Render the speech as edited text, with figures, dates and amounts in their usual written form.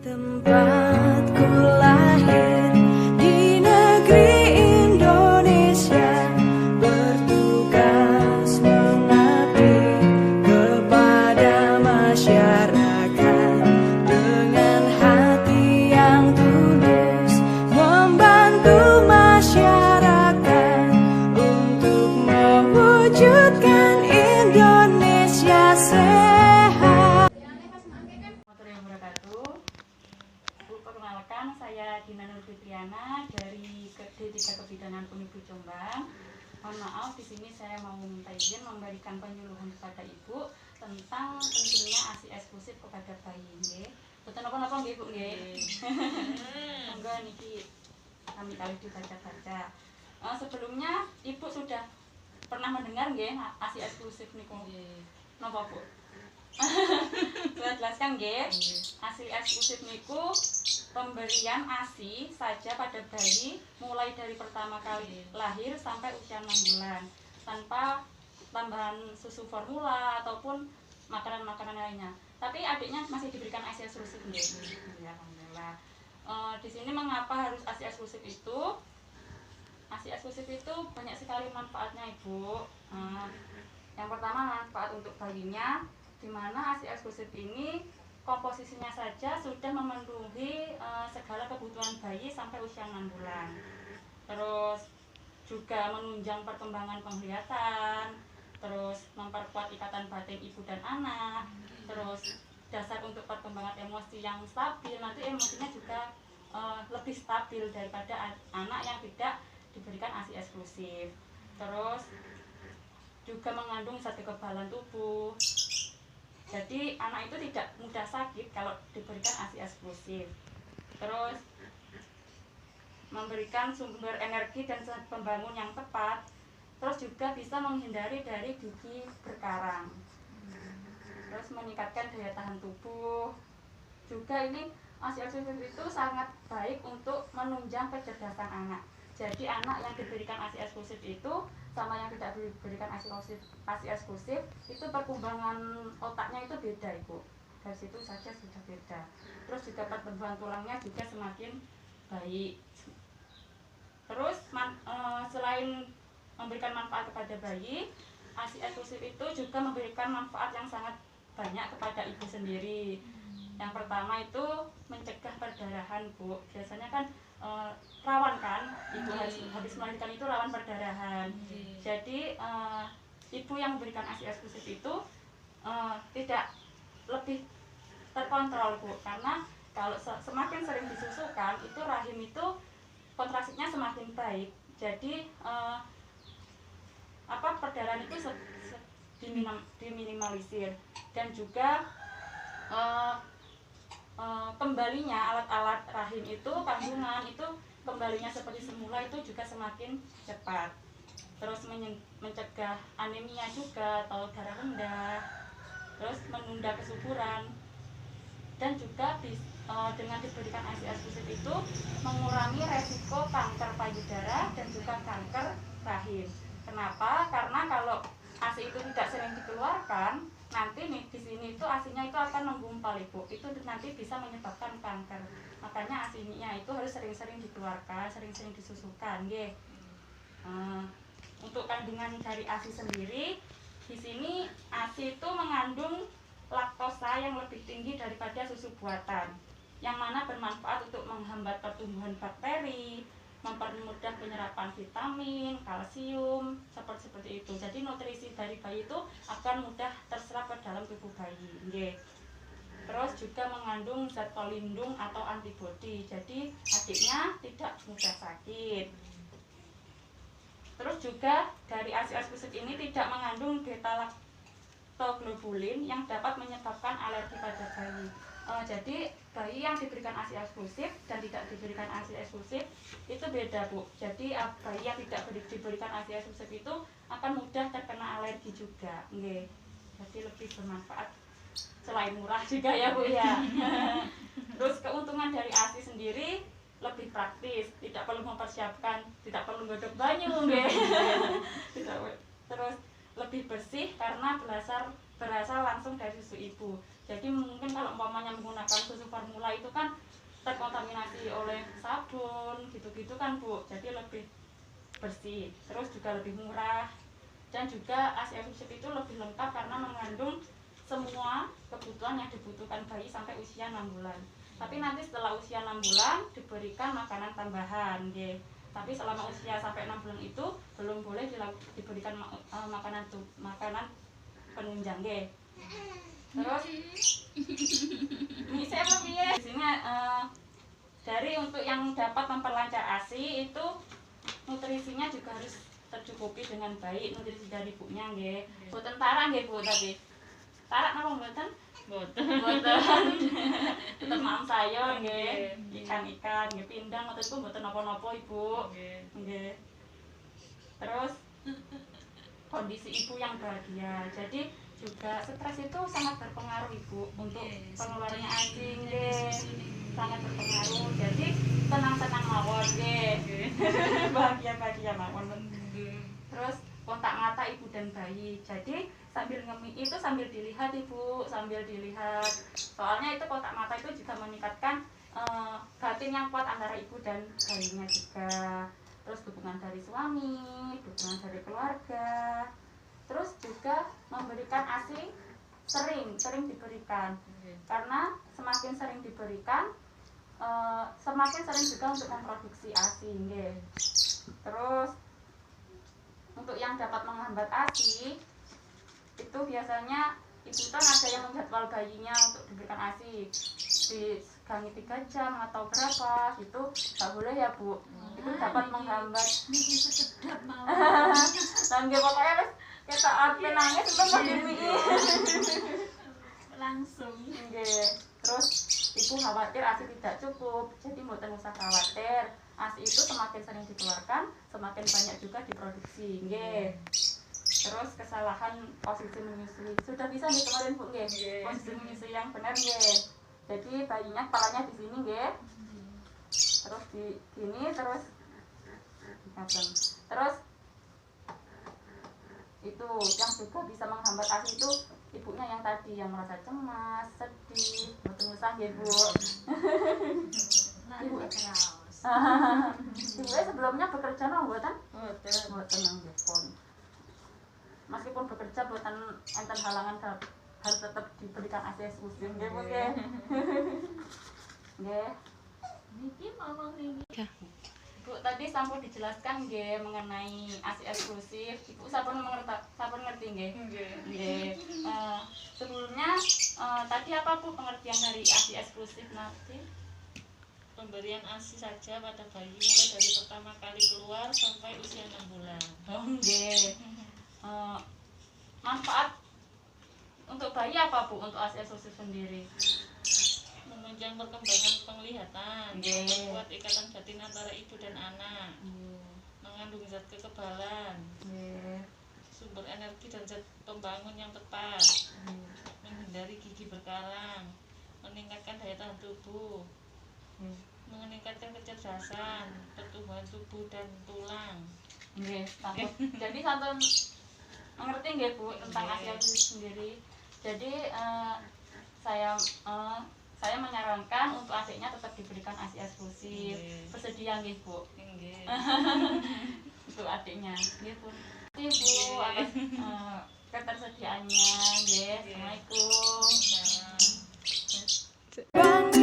Tempatku lahir di negeri Indonesia, bertugas mengabdi kepada masyarakat dengan hati yang tulus, membantu masyarakat untuk mewujudkan Indonesia sehat. Perkenalkan, saya Dina Nur Fitriana dari D3 Kebidanan Unibu Jombang. Mohon maaf, di sini saya mau minta izin memberikan penyuluhan kepada Ibu tentang pentingnya ASI eksklusif kepada bayi. Nggih. Boten napa-napa nggih, Bu nggih. Monggo niki kami kali dibaca-baca. Sebelumnya Ibu sudah pernah mendengar nggih ASI eksklusif niku? Nggih. Napa, Bu? Saya jelaskan nggih. ASI eksklusif niku pemberian ASI saja pada bayi mulai dari pertama kali lahir sampai usia 6 bulan tanpa tambahan susu formula ataupun makanan-makanan lainnya. Tapi adiknya masih diberikan ASI eksklusif nggih. Ya, alhamdulillah. Di sini mengapa harus ASI eksklusif itu? ASI eksklusif itu banyak sekali manfaatnya, Ibu. Yang pertama manfaat untuk bayinya, di mana ASI eksklusif ini komposisinya saja sudah memenuhi segala kebutuhan bayi sampai usia 6 bulan. Terus juga menunjang perkembangan penglihatan, terus memperkuat ikatan batin ibu dan anak, terus dasar untuk perkembangan emosi yang stabil, nanti emosinya juga lebih stabil daripada anak yang tidak diberikan ASI eksklusif. Terus juga mengandung zat kekebalan tubuh. Jadi anak itu tidak mudah sakit kalau diberikan ASI eksklusif. Terus memberikan sumber energi dan pembangun yang tepat. Terus juga bisa menghindari dari gigi berkarang. Terus meningkatkan daya tahan tubuh. Juga ini ASI eksklusif itu sangat baik untuk menunjang kecerdasan anak. Jadi anak yang diberikan ASI eksklusif itu sama yang tidak diberikan ASI eksklusif itu perkembangan otaknya itu beda, Ibu. Dari situ saja sudah beda. Terus juga pertumbuhan tulangnya juga semakin baik. Terus selain memberikan manfaat kepada bayi, ASI eksklusif itu juga memberikan manfaat yang sangat banyak kepada ibu sendiri. Yang pertama itu mencegah perdarahan, Bu. Biasanya kan rawan kan, ibu habis melahirkan itu rawan perdarahan. Jadi ibu yang memberikan ASI eksklusif itu tidak lebih terkontrol, Bu, karena kalau semakin sering disusukan itu rahim itu kontraksinya semakin baik. Jadi perdarahan itu diminimalisir dan juga kembalinya alat-alat rahim itu, kandungan itu kembalinya seperti semula itu juga semakin cepat. Terus mencegah anemia juga atau darah rendah, terus menunda kesuburan, dan juga dengan diberikan ASI eksklusif itu mengurangi resiko kanker payudara dan juga kanker rahim. Kenapa? Karena kalau ASI itu tidak sering dikeluarkan, nanti nih di sini itu ASINya itu akan menggumpal, Ibu. Itu nanti bisa menyebabkan kanker. Makanya ASINya itu harus sering-sering dikeluarkan, sering-sering disusukan, nggih. Untuk kandungan dari ASI sendiri, di sini ASI itu mengandung laktosa yang lebih tinggi daripada susu buatan, yang mana bermanfaat untuk menghambat pertumbuhan bakteri, mempermudah penyerapan vitamin, kalsium, seperti itu. Jadi nutrisi dari bayi itu akan mudah terserap ke dalam tubuh bayi. Nggih. Terus juga mengandung zat pelindung atau antibodi. Jadi adiknya tidak mudah sakit. Terus juga dari ASI eksklusif ini tidak mengandung beta-lactoglobulin yang dapat menyebabkan alergi pada bayi. Jadi bayi yang diberikan ASI eksklusif dan tidak diberikan ASI eksklusif itu beda, Bu. Jadi bayi yang tidak diberikan ASI eksklusif itu akan mudah terkena alergi juga, nggih. Jadi lebih bermanfaat selain murah juga ya, Bu ya. Terus keuntungan dari ASI sendiri lebih praktis, tidak perlu mempersiapkan, tidak perlu godok banyu, nggih. Terus lebih bersih karena berasal langsung dari susu ibu. Jadi mungkin kalau umpamanya menggunakan susu formula itu kan terkontaminasi oleh sabun gitu-gitu kan Bu, jadi lebih bersih, terus juga lebih murah, dan juga ASI eksklusif itu lebih lengkap karena mengandung semua kebutuhan yang dibutuhkan bayi sampai usia 6 bulan. Tapi nanti setelah usia 6 bulan diberikan makanan tambahan, nggih. Tapi selama usia sampai 6 bulan itu belum boleh diberikan makanan penunjang, nggih. Terus ini saya apa piye? Di sini dari untuk yang dapat memperlancar ASI itu nutrisinya juga harus tercukupi dengan baik, nutrisi dari ibunya nggih. Boten tarak nggih Bu, tapi tarak napa mboten? Mboten. Tetep maem sayur nggih, ikan-ikan nggih, pindang ngoten iku mboten napa-napa Ibu. Nggih. Terus kondisi ibu yang bahagia. Jadi juga stres itu sangat berpengaruh Ibu untuk pengeluarannya ASI nggih. Sangat berpengaruh. Jadi tenang-tenang mawon nggih. Bahagia-bahagia mawon. Terus kontak mata ibu dan bayi. Jadi sambil itu sambil dilihat Ibu, sambil dilihat. Soalnya itu kontak mata itu juga meningkatkan batin yang kuat antara ibu dan bayinya juga. Terus dukungan dari suami, dukungan dari keluarga. Terus juga memberikan ASI sering diberikan. Karena semakin sering diberikan, semakin sering juga untuk memproduksi ASI nggih. Terus untuk yang dapat menghambat ASI itu biasanya ibu kan ada yang menjadwal bayinya untuk diberikan ASI disegangi 3 jam atau berapa gitu, nggak boleh ya Bu. Itu dapat menghambat. Sekedap mau. Dan pokoknya wis kita ape nangis itu mau dimii Langsung. nggih. Terus ibu khawatir ASI tidak cukup, jadi mboten usah khawatir. ASI itu semakin sering dikeluarkan, semakin banyak juga diproduksi nggih. Terus kesalahan posisi menyusui sudah bisa nih kemarin Bu nggih. Posisi menyusui yang benar nggih. Jadi bayinya kepalanya di sini nggih. Terus di sini terus itu yang juga bisa menghambat ASI itu ibunya yang tadi yang merasa cemas, sedih, mboten usah nggih Bu. Ibu terus. Ibu sebelumnya bekerja nang mboten? Mboten nggih pun. Meskipun bekerja mboten enten halangan harus tetap diberikan ASI eksklusif nggih Bu nggih. Nggih. Niki ngomong niki. Bu tadi sampun dijelaskan nggih mengenai ASI eksklusif. Ibu sampun ngerti nggih? Nggih. Sebelumnya tadi apa Bu pengertian dari ASI eksklusif nanti? Pemberian ASI saja pada bayi mulai dari pertama kali keluar sampai usia 6 bulan. Oh nggih. Manfaat untuk bayi apa Bu untuk ASI eksklusif sendiri? Menunjang perkembangan penglihatan, Nggih. memperkuat ikatan batin antara ibu dan anak, mengandung zat kekebalan, Nggih. sumber energi dan zat pembangun yang tepat, menghindari gigi berkalang, meningkatkan daya tahan tubuh, meningkatkan kecerdasan, pertumbuhan tubuh dan tulang. Nggih, sampun. Jadi sampun mengerti nggih Bu tentang ASI eksklusif sendiri. Jadi saya menyarankan untuk asiknya tetap diberikan ASI eksklusif. Bersedia nggih Bu? Nggih. Untuk adiknya nggih Bu. Terima kasih Bu atas ketersediaannya nggih. Assalamualaikum. Salam.